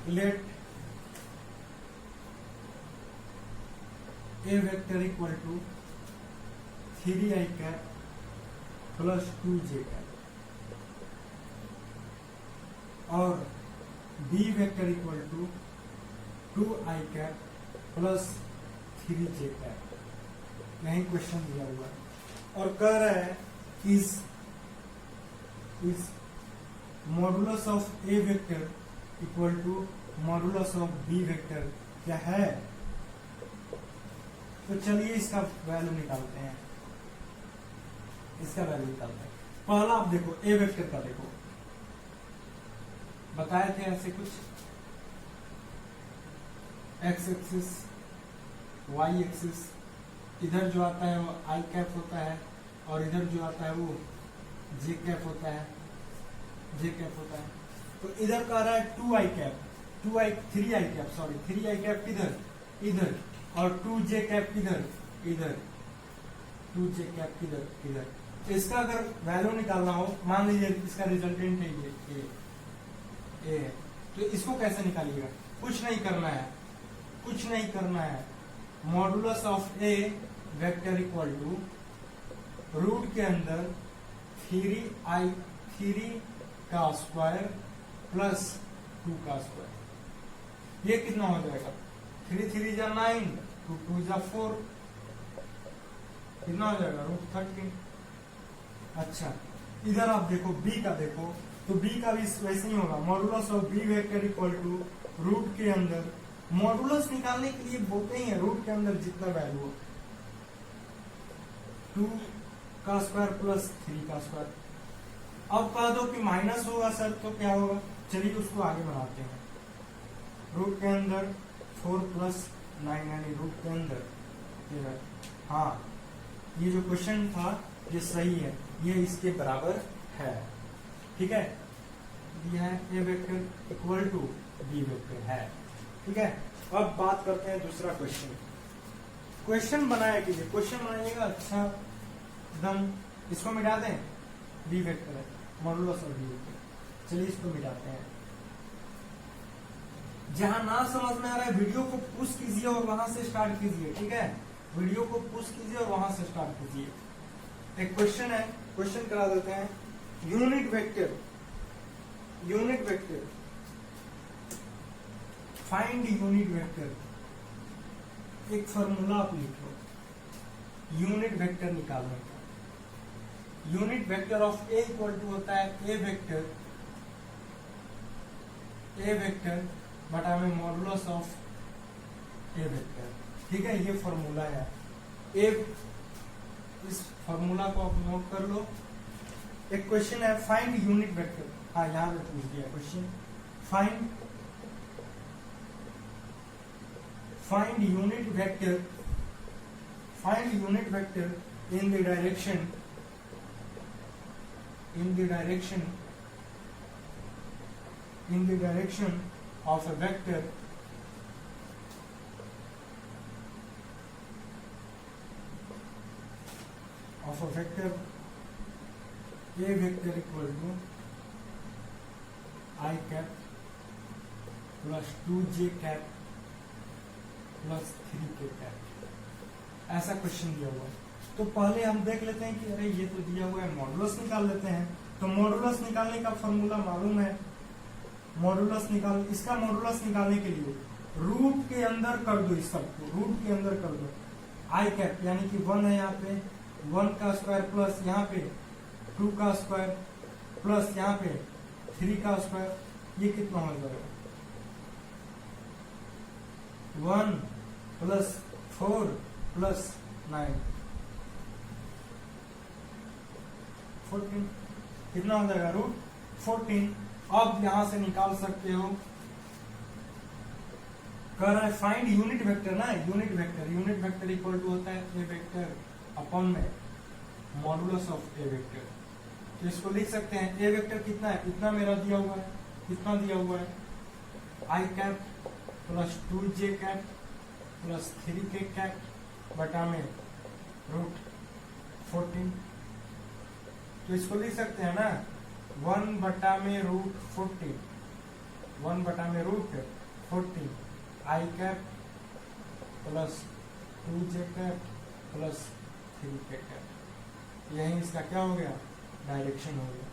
let A vector equal to 3i cap plus 2j cap और B vector equal to 2i cap plus 3j cap. यही क्वेश्चन दिया हुआ है और कह रहा है is modulus of A vector equal to modulus of B vector क्या है। तो चलिए इसका वैल्यू निकालते हैं, इसका वैल्यू निकालते हैं। पहला आप देखो ए वेक्टर का, देखो बताए थे ऐसे कुछ, एक्स एक्सिस वाई एक्सिस, इधर जो आता है वो आई कैप होता है और इधर जो आता है वो जे कैप होता है, जे कैप होता है। तो इधर का रहा है 2i cap, 3i cap, sorry 3i cap किधर, इधर, और 2j कैप किधर, इधर, 2j कैप किधर, इधर। इसका अगर वैल्यू निकालना हो, मान लीजिए इसका रिजल्टेंट है ये ए है, तो इसको कैसे निकालिएगा? कुछ नहीं करना है, कुछ नहीं करना है। Modulus of A vector equal to root के अंदर 3 का स्क्वायर प्लस 2 का स्क्वायर। ये कितना हो जाएगा? 3 3 जा 9, 2 2 जा 4, कितना हो जाएगा? रूट 13। अच्छा, इधर आप देखो बी का, देखो तो बी का भी वैसे ही होगा। Modulus of B vector equal to root के अंदर, मॉडुलस निकालने के लिए बोलते ही है रूट के अंदर जितना वैल्यू हो, 2 का स्क्वायर प्लस 3 का स्क्वायर। अब कह दो कि माइनस होगा सर, तो क्या होगा? चलिए उसको आगे बढ़ाते हैं। रूट के अंदर 4 प्लस 9 यानी रूट के अंदर, हाँ ये जो क्वेश्चन था ये सही है, ये इसके बराबर है, ठीक है। दिया है A vector equal to B vector है, ठीक है। अब बात करते हैं दूसरा क्वेश्चन। क्वेश्चन बनाया कीजिए, क्वेश्चन बनाइएगा अच्छा एकदम। इसको मिटा दें, बी वेक्टर है, मॉडुलस ऑफ बी वेक्टर। चलिए इसको मिटाते हैं। जहां ना समझ में आ रहा है वीडियो को पुश कीजिए और वहां से स्टार्ट कीजिए, ठीक है। वीडियो को पुश कीजिए और वहां से स्टार्ट कीजिए। एक क्वेश्चन है, क्वेश्चन करा देते हैं। Unit vector, unit vector, find unit vector. एक फॉर्मूला आप लिखो यूनिट वेक्टर निकालने का। Unit vector of A equal to होता है ए वेक्टर बटा में मॉडुलस ऑफ ए वेक्टर, ठीक है। ये फॉर्मूला है ए, इस फॉर्मूला को आप नोट कर लो। एक क्वेश्चन है फाइंड यूनिट वेक्टर, हाँ यहाँ पे पूछ दिया question. Find unit vector, find unit vector in the direction, in the direction of a vector a vector equal to I cap plus 2j cap plus 3k cap। ऐसा question दिया हुआ है। तो पहले हम देख लेते हैं कि अरे ये तो दिया हुआ है, मॉडुलस निकाल लेते हैं। तो मॉडुलस निकालने का फॉर्मूला मालूम है। मॉडुलस निकाल, इसका मॉडुलस निकालने के लिए रूट के अंदर कर दो, इस सबको रूट के अंदर कर दो। आई कैप यानी कि 1 है यहाँ पे, 1 का स्क्वायर प्लस यहाँ पे 2 का स्क्वायर प्लस यहाँ पे 3 का स्क्वायर, ये कितना हो जाएगा? 1 प्लस 4 प्लस 9 14 कितना हो जाएगा √14। अब यहां से निकाल सकते हो, कह रहा है फाइंड यूनिट वेक्टर ना, यूनिट वेक्टर इक्वल टू होता है ए वेक्टर अपॉन में मॉडुलस ऑफ ए वेक्टर। तो इसको लिख सकते हैं ए वेक्टर कितना है, इतना मेरा दिया हुआ है, कितना दिया हुआ है I cap plus 2j cap plus 3k cap बटा में √14। तो इसको लिख सकते हैं ना 1 बटा में √14, 1 बटा में √14 I cap plus 2j cap plus 3k cap. यही इसका क्या हो गया, डायरेक्शन हो गया।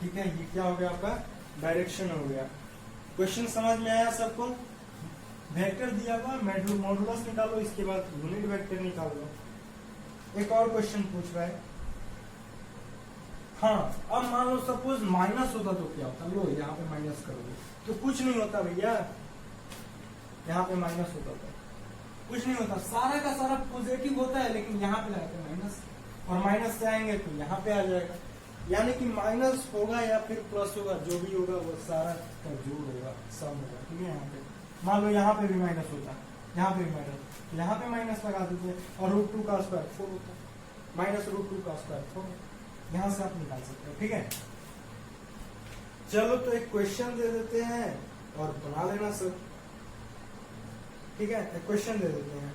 ठीक है, ये क्या हो गया आपका, डायरेक्शन हो गया। क्वेश्चन समझ में आया सबको? वेक्टर दिया हुआ, मॉडुलस निकालो, इसके बाद यूनिट वेक्टर निकाल लो। एक और क्वेश्चन पूछ रहा है, हाँ अब मान लो सपोज माइनस होता तो क्या होता, लो यहाँ पे माइनस करोगे तो कुछ नहीं होता भैया, यहाँ पे माइनस होता तो कुछ नहीं होता, सारा का सारा पॉजिटिव होता है, लेकिन यहाँ पे लगाते माइनस, और माइनस से आएंगे तो यहाँ पे आ जाएगा, यानी कि माइनस होगा या फिर प्लस होगा, जो भी होगा वो सारा का जोड़ होगा, सम होगा। ठीक है, यहाँ पे मान लो यहाँ पे भी माइनस होता, यहाँ पे भी माइनस, यहाँ पे माइनस लगा देते और √2 का स्क्वायर 4 होता, माइनस √2 का स्क्वायर 4, यहाँ से आप निकाल सकते हो। ठीक है, चलो तो एक क्वेश्चन दे देते हैं और बना लेना सब। ठीक है, एक क्वेश्चन दे देते हैं,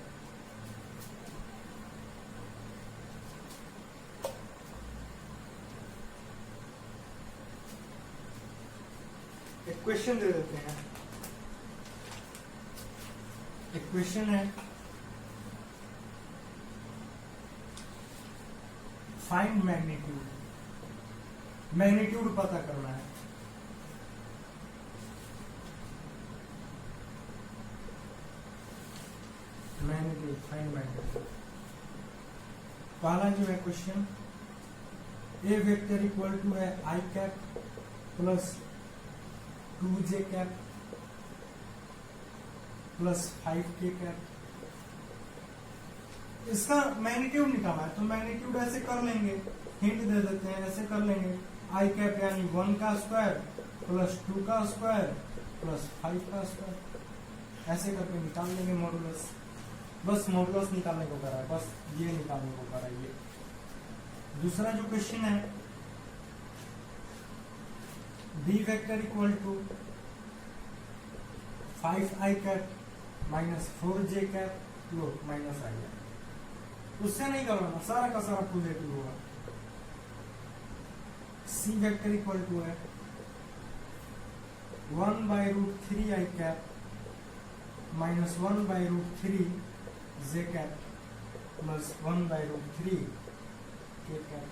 एक क्वेश्चन दे देते हैं, एक क्वेश्चन है फाइंड मैग्नीट्यूड, मैग्नीट्यूड पता करना है। Magnitude, find magnitude. पहला जो है question, A vector equal to है I cap plus 2j cap plus 5k cap. इसका मैग्नीट्यूड निकालना है, तो मैग्नीट्यूड ऐसे कर लेंगे, हिंट दे देते हैं, ऐसे कर लेंगे आई कैप यानी 1 का स्क्वायर प्लस 2 का स्क्वायर प्लस 5 का स्क्वायर, ऐसे करके निकाल लेंगे मॉडुलस। बस मॉडुलस निकालने को करा है, बस ये निकालने को करा है ये। दूसरा जो क्वेश्चन है, B vector equal to 5i cap minus 4j cap, लो माइनस आ गया, उससे नहीं करवाना, सारा का सारा पॉजिटिव होगा। सी वेक्टर इक्वल टू है 1/√3i cap minus 1/√3j cap plus 1/√3k cap.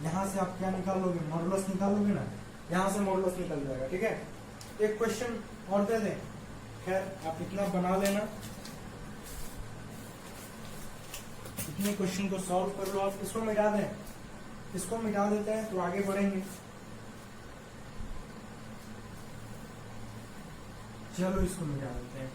यहां से आप क्या निकालोगे, मॉडुलस निकालोगे ना, यहां से मॉडुलस निकल जाएगा। ठीक है, एक क्वेश्चन और दे दें, खैर आप इतना बना लेना, इतने क्वेश्चन को सॉल्व कर लो आप। इसको मिटा दें, इसको मिटा देते हैं तो आगे बढ़ेंगे। चलो इसको मिटा देते हैं,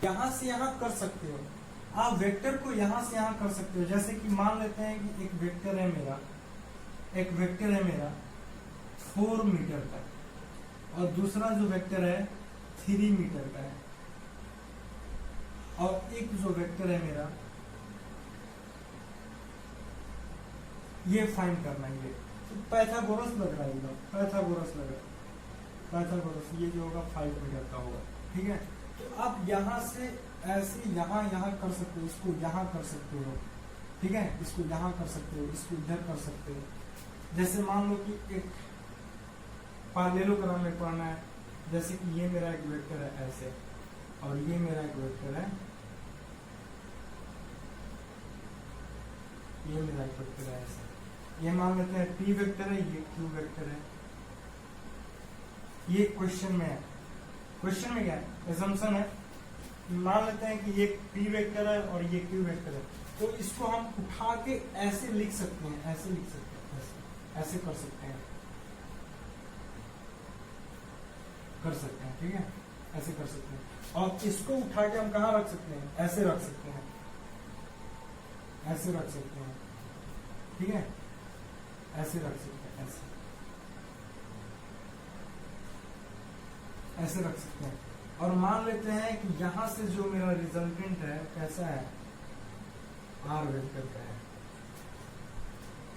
यहां से यहां कर सकते हो आप, वेक्टर को यहां से यहां कर सकते हो। जैसे कि मान लेते हैं कि एक वेक्टर है मेरा, एक वेक्टर है मेरा 4 मीटर का, और दूसरा जो वेक्टर है 3 मीटर का है, और एक जो वेक्टर है मेरा ये फाइंड करना है। ये पाइथागोरस लग रहा है, एकदम पाइथागोरस लग रहा है, पाइथागोरस ये जो होगा 5 मीटर का होगा। ठीक है, तो आप यहां से ऐसे यहां कर सकते हो, इसको यहां कर सकते हो। ठीक है, इसको यहां कर सकते हो, इसको इधर कर सकते हो। जैसे मान लो कि एक पैरेललोग्राम में पढ़ना है, जैसे कि ये मेरा एक वेक्टर है ऐसे, और ये मेरा एक वेक्टर है, ये मेरा एक वेक्टर है ऐसे। ये मान लेते हैं p वेक्टर है, ये q वेक्टर है। ये क्वेश्चन में है, क्वेश्चन में क्या है, assumption है मान लेते हैं कि ये p वेक्टर है और ये q वेक्टर है, तो इसको हम उठा के ऐसे लिख सकते हैं, ऐसे लिख सकते हैं, ऐसे कर सकते हैं, ठीक है, ऐसे कर सकते हैं। और इसको उठा के हम कहाँ रख सकते हैं, ऐसे रख सकते हैं, ऐसे रख सकते हैं, ठीक है, ऐसे रख सकते हैं, ऐसे रख सकते हैं। और मान लेते हैं कि यहां से जो मेरा रिजल्टेंट है कैसा है, आर वेक्टर का है,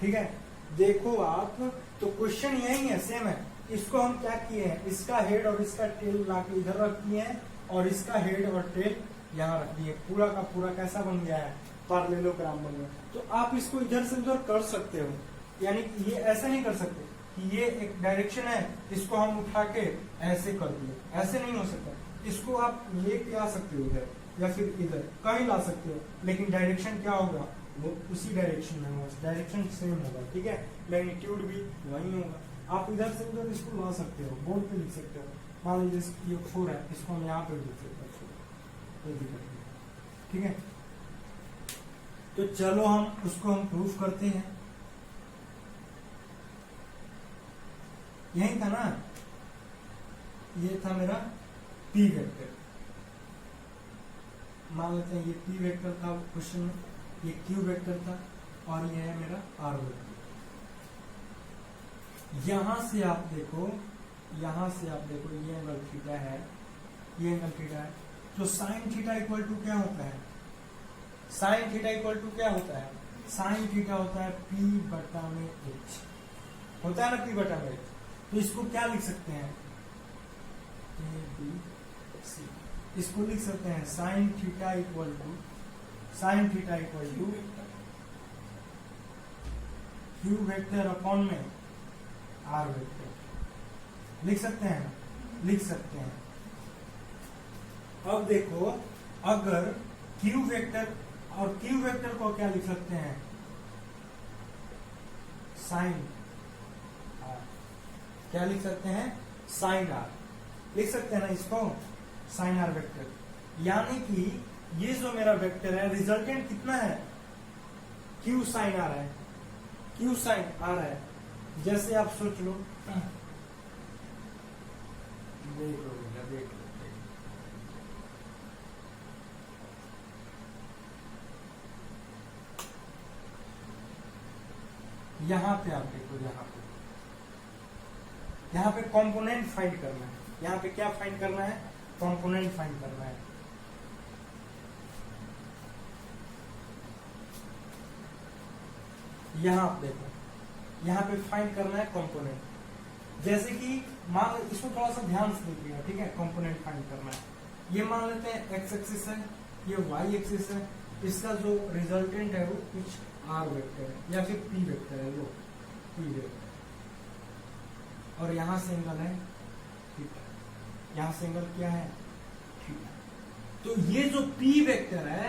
ठीक है। देखो आप, तो क्वेश्चन यही है, सेम है। इसको हम क्या किए हैं, इसका हेड और इसका टेल ला के इधर रख दिए हैं और इसका हेड और टेल यहाँ रख दिए, पूरा का पूरा कैसा बन गया है, पैरेललोग्राम बन गया। तो आप इसको इधर से उधर कर सकते हो, यानी कि ये ऐसा नहीं कर सकते कि ये एक डायरेक्शन है, इसको हम उठा के ऐसे कर दिए, ऐसे नहीं हो सकता। इसको आप लेके आ सकते हो इधर या फिर इधर कहीं ला सकते हो, लेकिन डायरेक्शन क्या होगा, वो उसी डायरेक्शन में होगा, डायरेक्शन सेम होगा, ठीक है, मैग्नीट्यूड भी वही होगा। आप इधर से उधर इसको ला सकते हो, बोर्ड पे लिख सकते हो। मान लीजिए ये 4 है, इसको हम यहाँ पे लिख सकते हैं, कोई दिक्कत नहीं, ठीक है। तो चलो हम उसको हम प्रूफ करते हैं। यही था ना, ये था मेरा p वेक्टर, मान लेते हैं ये p वेक्टर था क्वेश्चन में, ये q वेक्टर था और ये है मेरा r वेक्टर। यहां से आप देखो, यहां से आप देखो, ये एंगल थीटा है, ये एंगल थीटा है, तो साइन थीटा इक्वल टू क्या होता है, साइन थीटा इक्वल टू क्या होता है, साइन थीटा होता है p बटा में h, होता है ना p बटा में h। तो इसको क्या लिख सकते हैं, a b c, इसको लिख सकते हैं sine theta equal to, sine theta equal to q vector upon में r वेक्टर, लिख सकते हैं, लिख सकते हैं। अब देखो, अगर q वेक्टर और q वेक्टर को क्या लिख सकते हैं, साइन r, क्या लिख सकते हैं, साइन r, लिख सकते हैं ना इसको, साइन r वेक्टर। यानी कि ये जो मेरा वेक्टर है, रिजल्टेंट कितना है, q साइन r है, q साइन r है। जैसे आप सोच लो, देख लो भैया, देख लो, यहां पे आप देखो, यहाँ पे कंपोनेंट फाइंड करना है, यहाँ पे क्या फाइंड करना है, कंपोनेंट फाइंड करना है। यहाँ आप देखो, यहाँ पे फाइंड करना है कंपोनेंट। जैसे कि मान, इसको थोड़ा सा ध्यान से देखिएगा, ठीक है, कंपोनेंट फाइंड करना है। ये मान लेते हैं एक्स एक्सिस है, ये वाई एक्सिस है, इसका जो रिजल्टेंट है वो कुछ आर वेक्टर है या फिर पी वेक्टर है, वो पी वेक्टर, और यहां से एंगल है थीटा, यहां से एंगल क्या है, थीटा। तो ये जो पी वेक्टर है,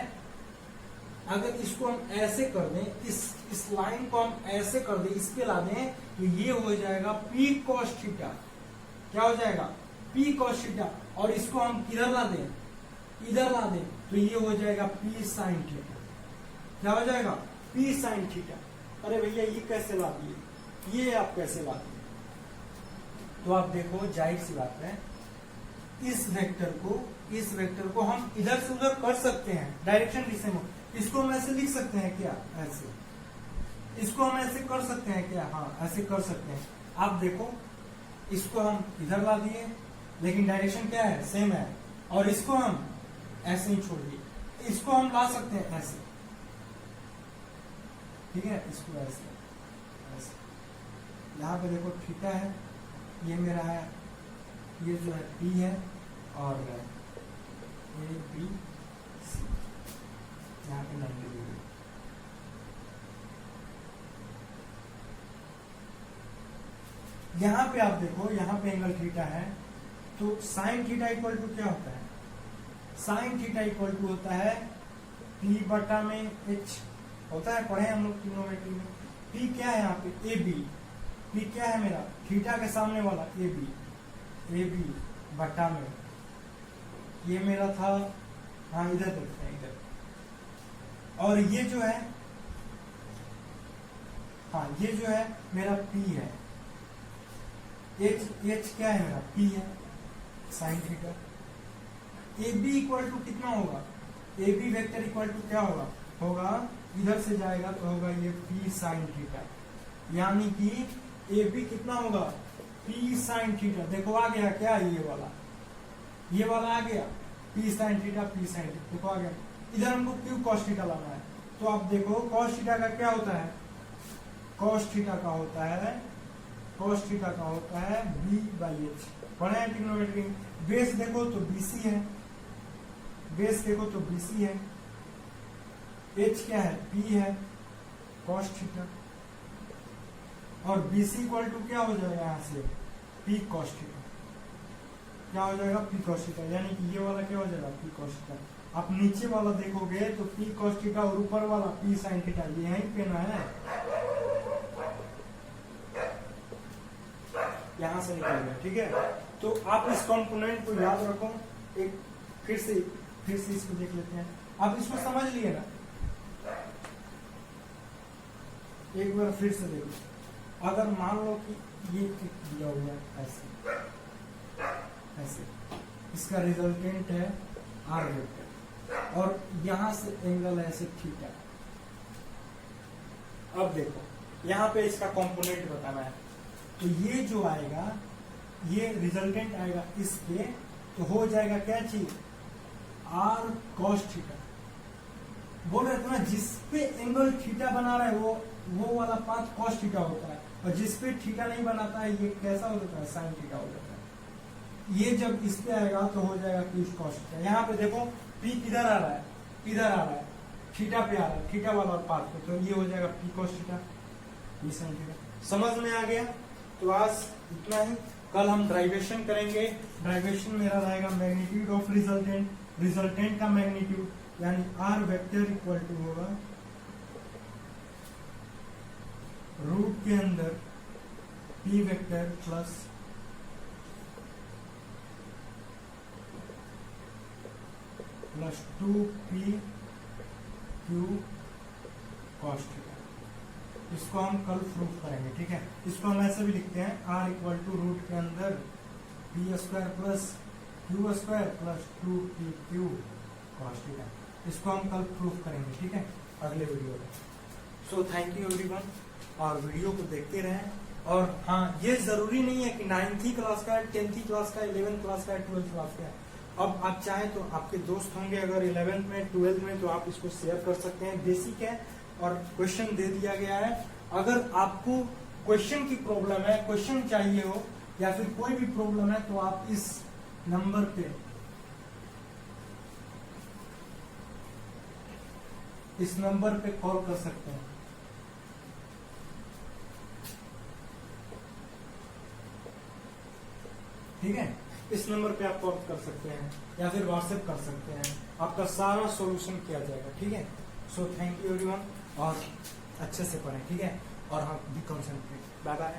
अगर इसको हम ऐसे कर दें, इस लाइन को हम ऐसे कर दें, इस पे ला दें, तो ये हो जाएगा पी कॉस थीटा। क्या हो जाएगा, पी कॉस थीटा। और इसको हम किधर ला दें, इधर ला दें, तो ये हो जाएगा पी साइन थीटा। क्या हो जाएगा, पी साइन थीटा। अरे भैया ये कैसे ला दिए, ये आप कैसे ला दिए। तो आप देखो, जाहिर सी बात है, इस वेक्टर को हम इधर से उधर कर सकते हैं, डायरेक्शन दिशा में। इसको हम ऐसे लिख सकते हैं क्या, ऐसे, इसको हम ऐसे कर सकते हैं क्या, हाँ ऐसे कर सकते हैं। आप देखो, इसको हम इधर ला दिए, लेकिन डायरेक्शन क्या है, सेम है, और इसको हम ऐसे ही छोड़ दिए। इसको हम ला सकते हैं ऐसे, ठीक है, इसको ऐसे, ऐसे। यहाँ पे देखो थीटा है, ये मेरा है, ये जो है पी है, और ए बी सी, यहाँ पे 90 डिग्री। यहाँ पे आप देखो, यहाँ पे एंगल थीटा है, तो साइन थीटा इक्वल टू क्या होता है, साइन थीटा इक्वल टू होता है पी बटा में एच, होता है, पढ़े हम लोग ट्रिग्नोमेट्री में। पी क्या है यहाँ पे, ए बी, पी क्या है मेरा, थीटा के सामने वाला ए बी बटा में, ये मेरा था हाँ इधर देखते हैं, इधर। और ये जो है, हाँ ये जो है मेरा P है, H क्या है मेरा P है sine theta. AB equal to कितना होगा, AB वेक्टर इक्वल टू क्या होगा इधर से जाएगा तो होगा ये P साइन थीटा, यानी कि AB कितना होगा P साइन थीटा। देखो आ गया क्या, ये वाला आ गया P sine theta, P sine theta देखो आ गया। इधर हमको Q cos थीटा लाना है, तो आप देखो cos थीटा का क्या होता है, cos थीटा का होता है B/H। पढ़े हैं ट्रिग्नोमेट्री। बेस देखो तो BC है, H क्या है P है cos थीटा, और BC इक्वल टू क्या हो जाएगा यहाँ से P cos थीटा, क्या हो जाएगा P cos थीटा, यानी कि ये वाला क्या हो जाएगा P cos थीटा। आप नीचे वाला देखोगे तो P cos थीटा और ऊपर वाला P sin थीटा, ये यहीं पे ना है, यहां से निकल गया। ठीक है, तो आप इस कंपोनेंट को याद रखो। एक फिर से इसको देख लेते हैं, आप इसको समझ लिए ना, एक बार फिर से देखो। अगर मान लो कि ये दिया हुआ है ऐसे, इसका रिजल्टेंट है R वेक्टर, और यहां से एंगल है ऐसे थीटा। अब देखो यहाँ पे इसका कंपोनेंट बताना है, तो ये जो आएगा, ये रिजल्टेंट आएगा इसके, तो हो जाएगा क्या चीज R cos थीटा। बोल रहे थे ना, जिसपे एंगल थीटा बना रहा है वो वाला पाथ cos थीटा होता है, और जिसपे थीटा नहीं बनाता है ये कैसा हो जाता है sin थीटा हो जाता है। ये जब इस पे आएगा तो हो जाएगा P cos थीटा। यहाँ पे देखो P किधर आ रहा है, थीटा पे आ रहा है, थीटा वाला पाथ पे, तो ये हो जाएगा P cos theta, P sin theta. समझ में आ गया? तो आज इतना ही। कल हम ड्राइवेशन करेंगे। ड्राइवेशन मेरा रहेगा मैग्नीट्यूड ऑफ रिजल्टेंट का मैग्नीट्यूड, यानी R वेक्टर इक्वल टू होगा रूट के अंदर P vector plus +2P Q cos theta. इसको हम कल प्रूफ करेंगे। ठीक है, इसको हम ऐसे भी लिखते हैं, R इक्वल टू रूट के अंदर P square plus Q square plus 2PQ cos theta. इसको हम कल प्रूफ करेंगे। ठीक है, अगले वीडियो में। सो थैंक यू एवरीवन, और वीडियो को देखते रहें। और हाँ, ये जरूरी नहीं है कि 9th क्लास का है, 10th क्लास का, 11th क्लास का है, 12th क्लास का है। अब आप चाहें तो आपके दोस्त होंगे अगर 11th में, 12th में, तो आप इसको शेयर कर सकते हैं। बेसिक है और क्वेश्चन दे दिया गया है। अगर आपको क्वेश्चन की प्रॉब्लम है, क्वेश्चन चाहिए हो, या फिर कोई भी प्रॉब्लम है, तो आप इस नंबर पे कॉल कर सकते हैं। ठीक है, इस नंबर पे आप कॉल कर सकते हैं या फिर व्हाट्सएप कर सकते हैं, आपका सारा सॉल्यूशन किया जाएगा। ठीक है, सो थैंक यू एवरीवन, और अच्छे से पढ़ें। ठीक है, और हाँ, बी कंसंट्रेट। Bye bye.